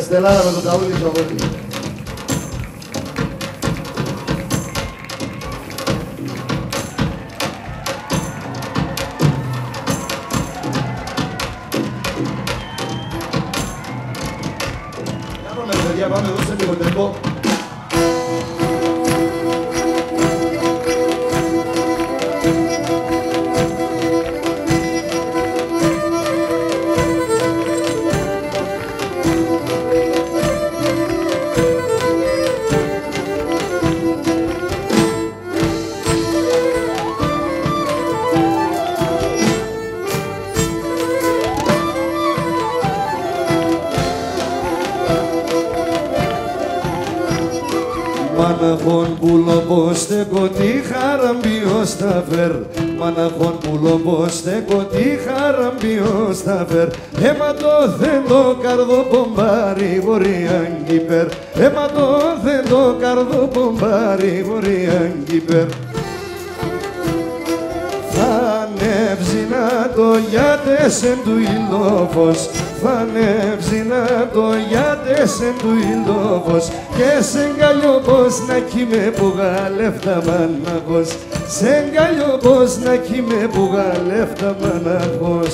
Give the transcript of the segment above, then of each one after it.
Στελάρα με το τραγούδι του αγώτη. Πάμε παιδιά, πάμε εδώ σε λίγο tempo. Μαναχόν πουλοπό στέκω τη χαραμπιό στα φερ. Μαναχόν πουλοπό στέκω τη χαραμπιό στα φερ. Αίματο θέντο καρδό πομπάρι βορείαν κύπερ. Αίματο θέντο καρδό πομπάρι βορείαν κύπερ. Θα ανέβζει να το γιάτες εν του ηλόφος. Θα ανέβζει να το γιάτες εν του ηλόφος. Και σε γκαλιό πως να κοίμαι που γαλεύτα μαναχός. Σε γκαλιό πως να κοίμαι που γαλεύτα μαναχός.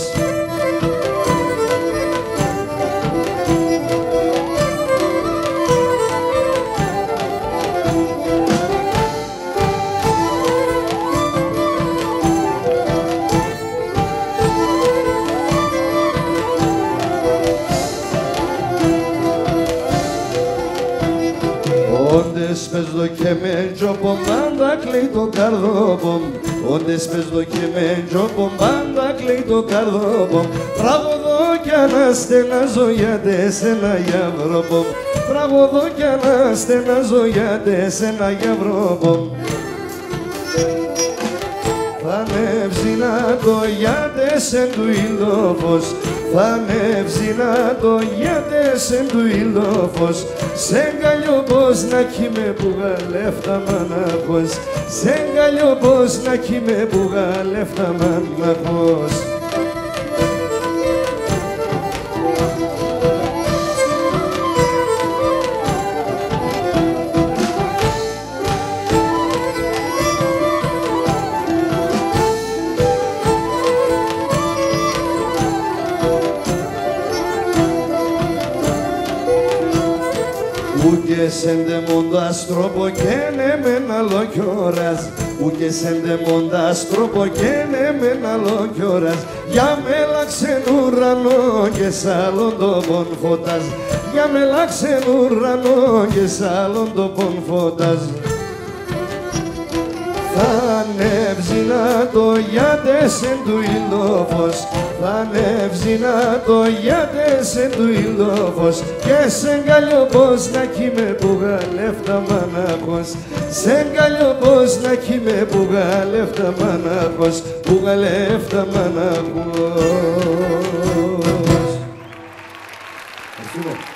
Όντες παίζω και με τζόπον πάντα κλαίει το καρδόπον. Όντες παίζω και με τζόπον πάντα κλαίει το καρδόπον. Τραγωδώ κι αναστενάζω γιατί σε ένα γιαυρόπον. Τραγωδώ κι αναστενάζω γιατί σε ένα γιαυρόπον. Θα ανέβζει να το γιάτες εν του ηλόφος. Θα ανέβζει να το γιάτες εν του ηλόφος. Σε γκαλιό πως να κοίμαι που γαλεύτα μαναχός. Σε γκαλιό πως να κοίμαι που γαλεύτα μαναχός. Ούκε σεντεμόντας τρόπο και ναι μεν άλλο κι ώρας. Ούκε σεντεμόντας τρόπο και ναι μεν άλλο κι ώρας. Για μέλαξεν ουρανό και σ' άλλον τόπον φώτας. Για μέλαξεν ουρανό και σ' άλλον τόπον φώτας. Θα ανέβζει να το γιάτες εν του ηλόφος. Θα ανέβζει να το γιάτες εν του ηλόφος. Και σε γκαλιό πως να κοίμαι που γαλεύτα μαναχός. Σε γκαλιό πως να κοίμαι που γαλεύτα μαναχός. Που γαλεύτα μαναχός. Ευχαριστούμε.